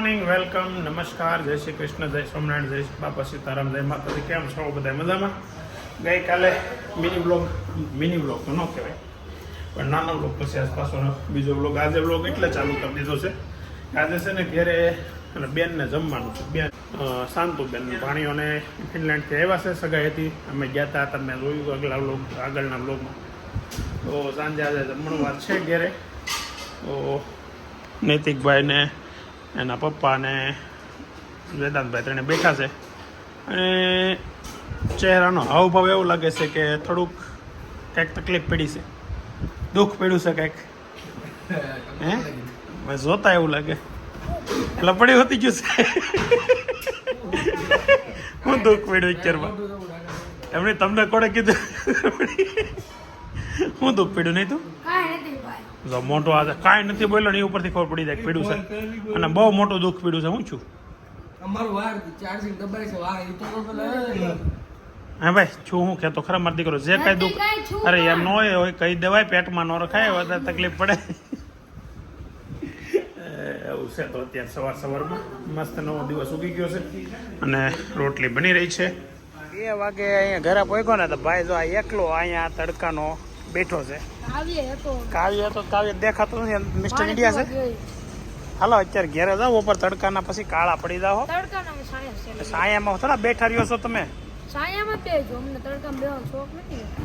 Morning, welcome, નમસ્કાર, જય શ્રી કૃષ્ણ, જય સોમનારાયણ, જય બાપા સીતારામ, જય માતાજી. કેમ છો બધા મજામાં? ગઈકાલે મિની બ્લોગ તો ન કહેવાય પણ નાનો બ્લોગ પછી આજ પાછો બીજો બ્લોગ, આજે બ્લોગ એટલે ચાલુ કરી દીધો છે. આજે છે ને ઘેરે અને બેનને જમવાનું છે. બેન શાંતુબેન ભાણીઓને ફિનલેન્ડથી આવ્યા છે, સગાઈ હતી, અમે ગયા હતા, તમે જોયું આગળના બ્લોગમાં. તો સાંજે આજે જમણું વાત છે ઘેરે. તો નૈતિકભાઈને એના પપ્પા અને વેદાંતભાઈ ત્રણે બેઠા છે અને ચહેરાનો હાવભાવ એવું લાગે છે કે થોડુંક કંઈક તકલીફ પડી છે, દુઃખ પડ્યું છે કંઈક. હે જોતા એવું લાગે એટલે પડી હોતી ગયું છે. હું દુઃખ પડ્યું વિચારમાં એમણે તમને કોણે કીધું? હું દુઃખ પડ્યું નહીં તું મોટો આજે કાંઈ નથી બોલ્યો ને એ ઉપરથી ખબર પડી જાય પીડું છે અને બહુ મોટું દુઃખ પીડું છે. હું છું હા ભાઈ છું, હું કહેતો ખરા મારો દીકરો જે કાંઈ દુઃખ, અરે એમ ન હોય કહી દેવાય, પેટમાં ન રખાય, વધારે તકલીફ પડે એવું છે. તો અત્યારે સવારમાં મસ્ત નવો દિવસ ઉગી ગયો છે અને રોટલી બની રહી છે. 2 વાગે અહીંયા ઘરે પહોંચ્યો ને તો ભાઈ જો આ એકલો અહીંયા તડકાનો બેઠો છે. કાવ્ય દેખાતો નથી, મિસ્ટર ઇન્ડિયા છે. હાલો અત્યારે ઘેરે જાઓ, ઉપર તડકાના પછી કાળા પડી જાઓ. સાયામાં થોડા બેઠા રહ્યો છો તમે?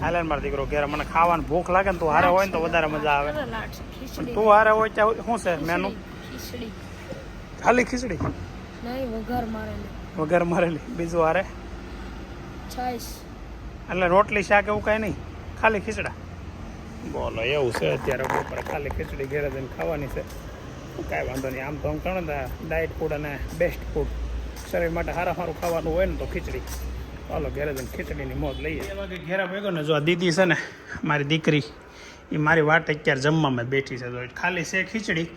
હાલે મારો દીકરો ઘેરે, મને ખાવાની ભૂખ લાગે ને તું હારે હોય ને તો વધારે મજા આવે. તું હારે હોય ત્યાં શું છે મેનુ? ખાલી ખીચડી? વઘાર મારેલી. બીજું હારે એટલે રોટલી શાક એવું કઈ નહીં, ખાલી ખીચડા? બોલો એવું છે અત્યારે બપોરે ખાલી ખીચડી ઘેરે જઈને ખાવાની છે. કાંઈ વાંધો નહીં, આમ તો આમ કહો ને ડાયટ ફૂડ અને બેસ્ટ ફૂડ શરીર માટે સારું ખાવાનું હોય ને તો ખીચડી. ચાલો ઘેરે જઈને ખીચડીની મોજ લઈએ. 2 વાગે ઘેરે ભેગો ને જો આ દીદી છે ને મારી દીકરી, એ મારી વાટે અત્યારે જમવામાં બેઠી છે. જો ખાલી છે ખીચડી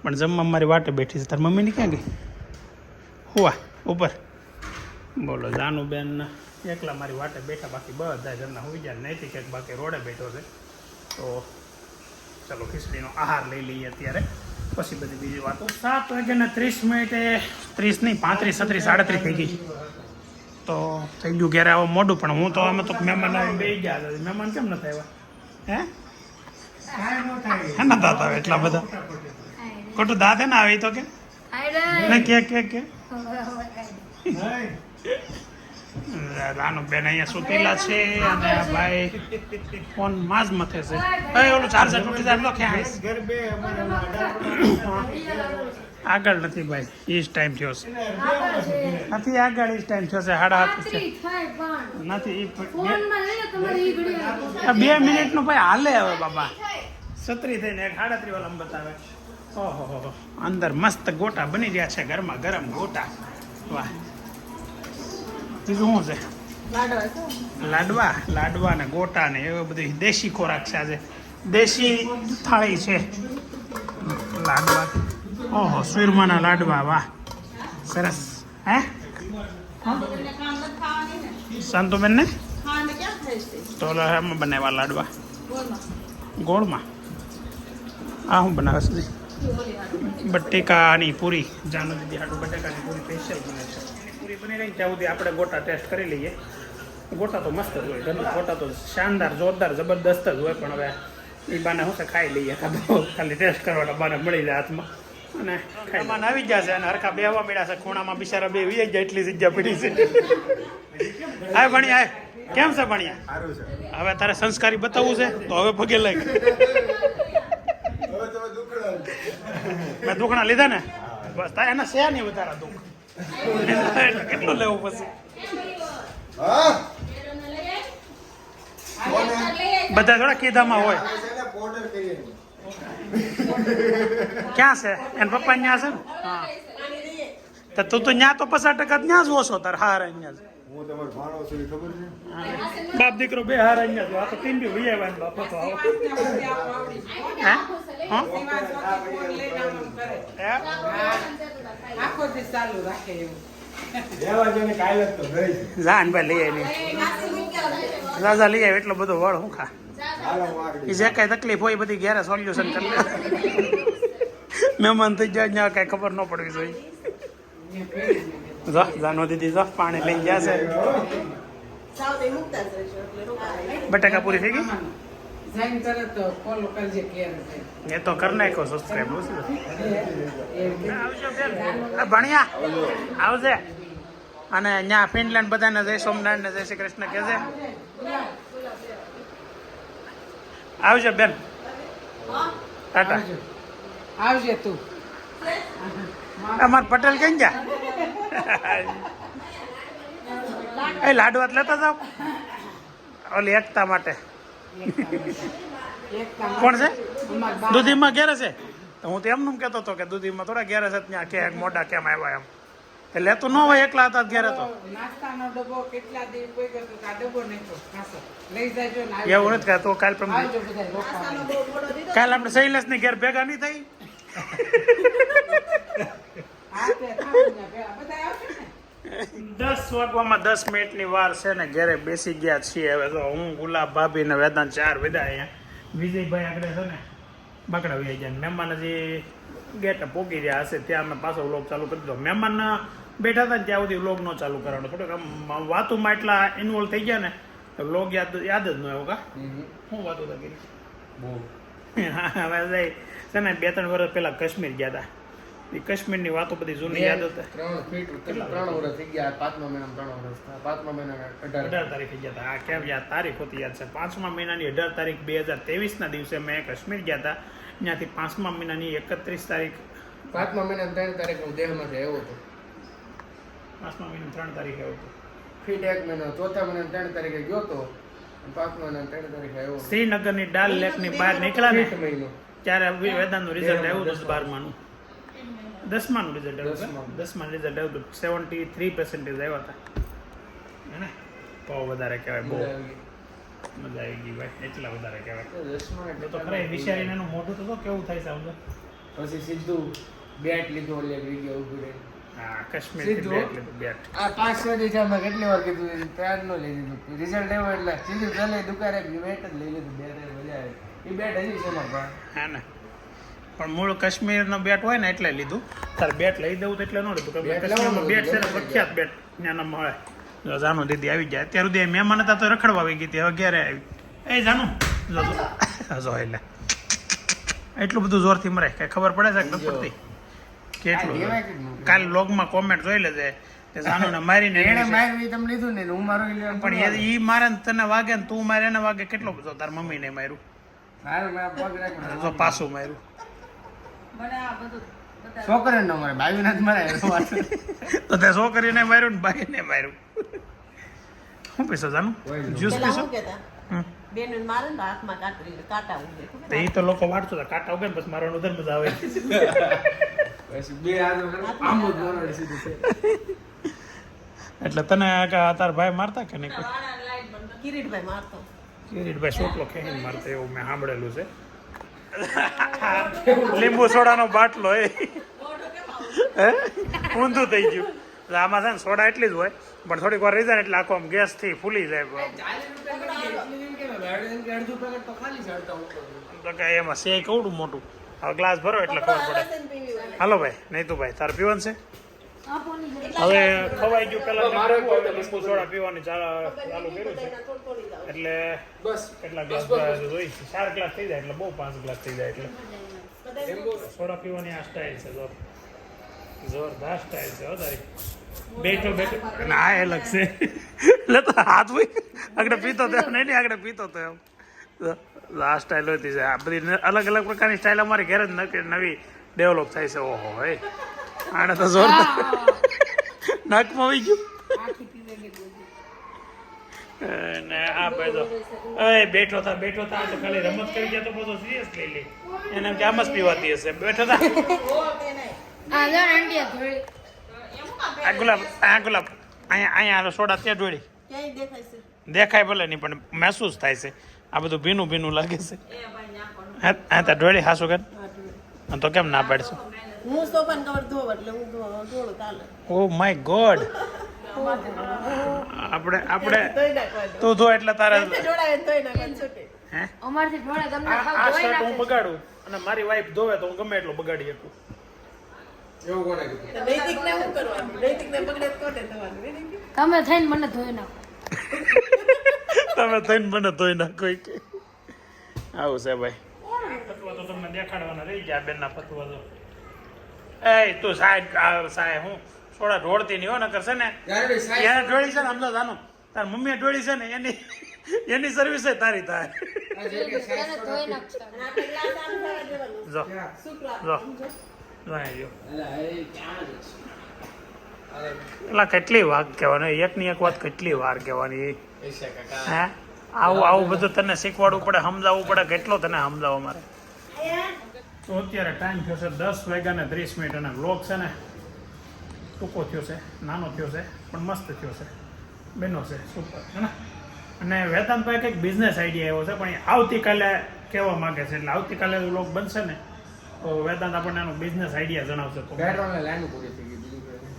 પણ જમવામાં મારી વાટે બેઠી છે. તારી મમ્મીની ક્યાં ગઈ? હુવા ઉપર. બોલો જાનુબેન એકલા મારી વાટે બેઠા, બાકી બધા ઘરના હોઈ જાય. નહીં ક્યાંક બાકી રોડે બેઠો છે. તો ચાલો ખીચડીનો આહાર લઈ લઈએ અત્યારે, પછી બધી બીજી વાતો. 7:30 30 નહીં 35 36 37 થઈ ગઈ. તો થઈ ગયું ઘેરે આવો મોડું, પણ હું તો અમે તો મહેમાન આવી બે ગયા. મહેમાન કેમ નથી આવ્યા? હે ના દાંત આવે એટલા બધા? ખોટું દાંત હે ને આવે તો કે કે રાનુ બેન અહીંયા સુતેલા છે અને ભાઈ ફોન માં જ મથે છે. ઓલું ચાર્જર તૂટી જાય તો ક્યાં આગળ નથી ભાઈ, એ જ ટાઈમ થયો છે. નથી આગળ એ જ ટાઈમ થયો છે, 7:30 નથી. 2 મિનિટનું ભાઈ હાલે હવે બાબા. 37 થઈને 38 વાળા બતાવે. ઓહો, અંદર મસ્ત ગોટા બની રહ્યા છે, ગરમા ગરમ ગોટા. વાહ. બીજું શું છે? લાડવા ને ગોટા ને એવો બધી દેશી ખોરાક છે. આજે દેશી થાળી છે. લાડવા, ઓહો સુરમાના લાડવા, વાહ સરસ. હે શાંતુબેન ને તો એમાં બનાવ્યા લાડવા ગોળમાં. આ શું બનાવે છે? બટેકાની પૂરી. જાનુ દીદી હાટું બટેકાની પૂરી સ્પેશિયલ બને છે. પૂરી બની રહી ત્યાં સુધી આપણે ગોટા ટેસ્ટ કરી લઈએ. ગોટા તો મસ્ત જ હોય, ઘરના ગોટા તો શાનદાર, જોરદાર, જબરદસ્ત જ હોય. પણ હવે એ બાને શું છે ખાઈ લઈએ, ખાલી ટેસ્ટ કરવાના બાને મળી જાય હાથમાં અને ખાઈમાં આવી જશે. અને હરખા બેહવા મળ્યા છે ખૂણામાં, બિચારા બે વી જાય એટલી જગ્યા પડી છે. હા ભણ્યા, કેમ છે ભણ્યા? હવે તારે સંસ્કારી બતાવવું છે તો હવે પગે લાગ. મેં દુખણા લીધા ને બસ, તારે એના છે નહીં વધારે દુઃખ. કેટલું લેવું પછી? બધા થોડા કીધામાં હોય. ક્યાં છે? એના પપ્પા ત્યાં છે ને? હા તો તું તો ત્યાં તો 50% ત્યાં જ ઓછો તાર. હાર અહીંયા જ બાપ દીકરો બે હાર અહીંયા જ. આ તો ટીમ બી વૈયા બાપો તો આવો. જાન ભાઈ લઈ આવી રાજા લઈ આવે એટલો બધો વળ હું ખા. એ જે કાંઈ તકલીફ હોય એ બધી ઘેરે સોલ્યુશન કરી લે. મહેમાન થઈ જાય ત્યાં કાંઈ ખબર ન પડવી જોઈએ. જો જાનો દીદી જો પાણી લઈ ગયા છે. બટાકા પૂરી થઈ ગઈ એ તો કરી નાખો સબસ્ક્રાઈબ. ભણ્યા આવજે. અને અહીંયા ફિનલેન્ડ બધાને જય સોમનાથ ને જય શ્રી કૃષ્ણ કે છે. આવજો બેન. ટાટા. આવજે તું. અમાર પટેલ કઈ ગયા? એ લાડવાત લેતા જાવ ઓલી એકતા માટે. કોણ છે? દૂધીમાં ઘેરે છે. તો હું તો એમનું કહેતો હતો કે દૂધીમાં થોડા ઘેરે છે ત્યાં કે મોઢા કેમ આવ્યા એમ. એટલે તું ન હોય એકલા હતા ઘેરે તો નાસ્તાનો ડબ્બો કેટલા દી કોઈ ગયો તો આ ડબ્બો નતો ખાસો લઈ જાજો ને એવું નથી કહેતો. કાલ પ્રમ આવજો બધા રોકાવા. કાલ આપણે શૈલેષ ની ઘેર ભેગા નહીં થઈ. હા તે થાવું ને બધા આવશે ને. 10 વાગવામાં 10 મિનિટની વાર છે ને ઘેરે બેસી ગયા છીએ. હવે તો હું ગુલાબ ભાભી ને વેદાંત 4 વિદા અહીંયા. વિજયભાઈ આગળ છે ને બાકડા વહી ગયા. મહેમાન હજી ગેટ પોગી રહ્યા હશે ત્યાં અમે પાછો વ્લોગ ચાલુ કરી દીધો. મહેમાન બેઠા હતા ને ત્યાં સુધી વ્લોગ ન ચાલુ કરવાનો. થોડુંક આમ વાતોમાં એટલા ઇન્વોલ્વ થઈ ગયા ને વ્લોગ યાદ જ ન આવ્યો. કા શું વાતો હતા કરી હવે છે ને 2-3 વર્ષ પહેલા કાશ્મીર ગયા હતા. એ કાશ્મીરની વાતો બધી જૂની યાદ હતા. 3 વર્ષ થઈ ગયા. 5મા મહિનામાં 3 વર્ષ થયા. 5મા મહિનાના 18 તારીખે ગયા હતા. આ કેમ યાદ તારીખ હોતી યાદ છે. 5મા મહિનાની 18 તારીખ 2023ના દિવસે મેં કાશ્મીર ગયા હતા. ત્યાંથી 5મા મહિનાની 31 તારીખ 5મા મહિનાની 3 તારીખે હું દેહમાંથી આવ્યો હતો. 5મા મહિનાની 3 તારીખે આવ્યો હતો. ફીટ 1 મહિનો. 4થા મહિનાની 3 તારીખે ગયો હતો. 5મા મહિનાની 3 તારીખે આવ્યો હતો. શ્રીનગરની ડાલ લેકની બહાર નીકળ્યા ને ફીટ મહિનો ત્યારે વેદાંતનું રિઝલ્ટ આવ્યું હતું. 12માનું 10માનું રિઝલ્ટ આવ્યું. 10માનું રિઝલ્ટ આવ્યું 73% આવ્યા હતા. હે ને બહુ વધારે કહેવાય. બહુ મજા આવી ગઈ ભાઈ. એટલા વધારે કહેવાય. 10મા તો ખરે વિચારીને એનું મોઢું તો કેવું થાય છે સમજો. પછી સીધું બેટ લીધો એટલે વિડીયો ઉભી રહી. હા કાશ્મીર બેટ. આ 5-6 દિવસમાં કેટલી વાર કીધું ત્યાર નો લઈ લીધું. રિઝલ્ટ આવ્યો એટલે સીધું ચાલે દુકાને બેટ જ લઈ લીધું. બેટ મજા આવે. એ બેટ હજી છે મારા. હા ને પણ મૂળ કાશ્મીરનો બેટ હોય ને એટલે લીધું. તારે બેટ લઈ દેવું તો એટલે ન લીધું. કાશ્મીરમાં બેટ છે ને પ્રખ્યાત બેટ ત્યાંના મળે. જાનુ દીદી આવી જાય અત્યાર સુધી મહેમાન હતા તો રખડવા આવી ગઈ હતી. હવે ઘેરે આવી. એ જાનુ જો એટલે એટલું બધું જોરથી મરે કઈ ખબર પડે છે કે નથી પડતી કેટલું. કાલે લોગમાં કોમેન્ટ જોઈ લેજે કે જાનુને મારીને એને મારી તમે લીધું ને હું મારો પણ ઈ મારે ને તને વાગે ને તું મારે એને વાગે કેટલો બધો તાર મમ્મીને માર્યું. મારું મેં પગ રાખ્યો જો પાછું માર્યું. છોકરીને ન મારે ભાઈ નથી મારે તો તે છોકરીને માર્યું ને ભાઈને માર્યું. શું પીશો જાનું? જ્યુસ પીશો? એ તો લોકો વાંચતો હતા કાંટા ઉગે ને પછી મારવાનું ઉધર મજા આવે. એટલે તને તાર ભાઈ મારતા કે નહીં? કિરીટભાઈ સોટલો ખેંચીને મારતા એવું મેં સાંભળેલું છે. લીંબુ સોડાનો બાટલો એ ઊંધું થઈ ગયું. આમાં છે ને સોડા એટલી જ હોય પણ થોડીક વાર રહી જાય ને એટલે આખો આમ ગેસથી ફૂલી જાય. તો કે એમાં સે કેવડું મોટું. હવે ગ્લાસ ભરો એટલે ખબર પડે. હાલો ભાઈ નહીં તું ભાઈ તારે પીવાનું છે? હવે ખવાઈ ગયું. પેલા લીંબુ સોડા પીવાની ચાલુ કર્યું છે એટલે બસ કેટલા ગ્લાસ જોઈ 4 ગ્લાસ થઈ જાય એટલે બહુ 5 ગ્લાસ થઈ જાય એટલે સોડા પીવાની આ સ્ટાઇલ છે. જોરદાર સ્ટાઇલ છે હો તારી. બેઠો ના એ અલગ છે એટલે તો હાથ ભાઈ આગળ પીતો તો નહીં આગળ પીતો તો એમ આ સ્ટાઇલ હોતી છે. આ બધી અલગ અલગ પ્રકારની સ્ટાઇલ અમારી ઘરે જ નવી ડેવલપ થાય છે. ઓહો ભાઈ આને તો જોરદાર નાકમાં આવી ગયું. ને આ ભાઈ તો એ બેઠો થા તો ખાલી રમત કરી ગયા તો બધો સિરિયસ લઈ લે. એને એમ કે આમ જ પીવાતી હશે. બેઠો થા આ ગુલાબ અહીંયા સોડા ત્યાં જોડી દેખાય ભલે નહીં પણ મહેસૂસ થાય છે. આ બધું ભીનું ભીનું લાગે છે. હા ત્યાં ઢોળી હાસું કર તો કેમ ના પાડશું? Oh my God. આપણે તું ધો એટલે તારે હે આ શર્ટ હું બગાડું અને મારી વાઈફ ધોવે તો હું ગમે એટલું બગાડી શકું. એવું કોને કીધું? નૈતિકને શું કરવાનું? નૈતિકને પકડે તો કોને થવાનું? એને કીધું. તમે થઈને મને ધોઈ નાખો. તમે થઈને મને ધોઈ નાખો કે આવું છે ભાઈ. ફતવા તો તમને દેખાડવાના રહી ગયા બેનના ફતવા તો. એ તું સાહેબ હું થોડા ઢોળતી નહીં હો નકર છે ને યાર ભાઈ સાહેબ એને ઢોળી છે ને અમદાવાદ આનો તાર મમ્મીએ ઢોળી છે ને એની સર્વિસ તારી થાય. આ જે કે સાહેબ તેને ધોઈ નાખશો. અને આપણે ગ્લાસ આમ થવા દેવાનું. જો શુક્લા, જો સમજો? જો અહીં જો. અલા એ ક્યાં છે? અરે એટલે કેટલી વાર કહેવાની એકની એક વાત કેટલી વાર કહેવાની પૈસા કાકા હે આવું બધું તને શીખવાડવું પડે સમજાવવું પડે કેટલો તને સમજાવો મારે. તો અત્યારે ટાઈમ થયો છે 10:30 અને વ્લોગ છે ને ટૂંકો થયો છે નાનો થયો છે પણ મસ્ત થયો છે બેનો છે સુપર હે ને. અને વેદાંતભાઈ કંઈક બિઝનેસ આઈડિયા આવ્યો છે પણ એ આવતીકાલે કહેવા માગે છે એટલે આવતીકાલે વ્લોગ બનશે ને તો વેદાંત આપણને એનો બિઝનેસ આઈડિયા જણાવશે. તો પેટ્રોલની લાઈન પૂરી થઈ ગઈ બીજું કઈ નહીં.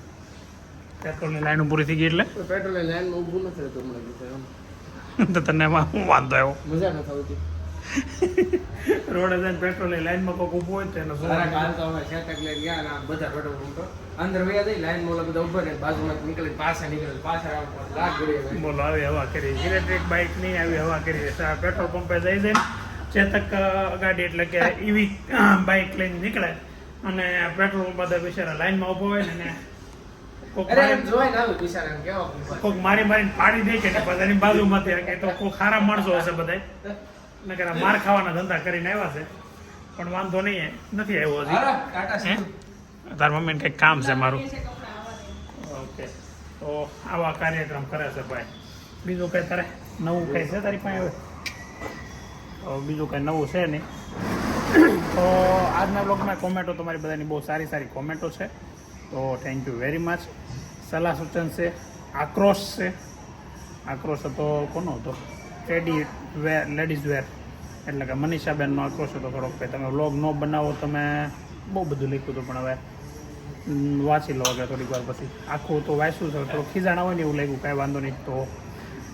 પેટ્રોલની લાઈન પૂરી થઈ ગઈ એટલે પેટ્રોલની લાઈનમાં ઊભું નથી રહેતું હમણાં કીધું એમ. તો તને એમાં શું વાંધો આવ્યો મજા નથી આવતી. રોડે જઈને પેટ્રોલની લાઈનમાં કોઈક ઊભું હોય તો એનો શું સારા કાલ તો અમે શેતક લઈને ગયા ને આ બધા પેટ્રોલ પંપ તો અંદર વયા જઈ લાઈન મોલા બધા ઉભા રહે બાજુમાં નીકળી પાછા લાખ ગળી બોલો આવી હવા કરી ઇલેક્ટ્રિક બાઇક ની આવી હવા કરી પેટ્રોલ પંપે જઈ જઈને ચેતક ગાડી એટલે કે ઈવી બાઇક લઈને નીકળે અને પેટ્રોલ પંપ બધા બિચારા લાઈનમાં ઊભો હોય ને કોક અરે એમ જોઈ ને આવ્યું બિચારા કેવો કોક મારીને પાડી દે કે બધાની બાજુમાંથી કે તો કોક સારા માણસો હશે બધા નકર આ માર ખાવાના ધંધા કરીને આવ્યા છે પણ વાંધો નહીં નથી આવ્યો હજી હાલો ટાટા હે? તાર મમ્મીને કંઈક કામ છે મારું. ઓકે તો આવા કાર્યક્રમ કરે છે ભાઈ. બીજું કંઈ તારે નવું કંઈ છે તારી પાસે હવે? તો બીજું કંઈ નવું છે નહીં. તો આજના બ્લોગમાં કોમેન્ટો તમારી બધાની બહુ સારી સારી કોમેન્ટો છે તો થેન્ક યુ વેરી મચ. સલાહ સૂચન છે આક્રોશ છે. આક્રોશ હતો કોનો હતો? ટ્રેડી વેર લેડીઝ વેર એટલે કે મનીષાબેનનો આક્રોશ હતો થોડોક કે તમે વ્લોગ ન બનાવો તમે બહુ બધું લખ્યું હતું પણ હવે વાંચી લો કે થોડીક વાર પછી આખું તો વાંચ્યું છે થોડું ખીજાણા હોય ને એવું લાગ્યું કાંઈ વાંધો નહીં તો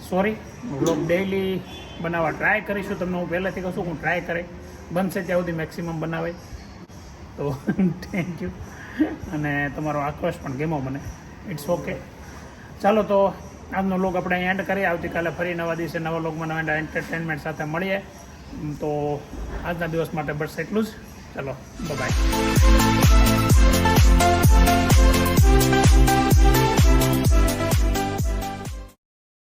સોરી. વ્લોગ ડેઈલી બનાવવા ટ્રાય કરીશું તમને હું પહેલાંથી કહું છું હું ટ્રાય કરે બનશે ત્યાં સુધી મેક્સિમમ બનાવે તો થેન્ક યુ. અને તમારો આક્રોશ પણ ગેમો મને ઇટ્સ ઓકે. ચાલો તો આજનો વ્લોગ આપણે અહીં એન્ડ કરીએ. આવતીકાલે ફરી નવા દિવસે નવા વ્લોગમાં નવા એન્ટરટેનમેન્ટ સાથે મળીએ. તો આજના દિવસ માટે બસ એટલું જ. ચલો બાય.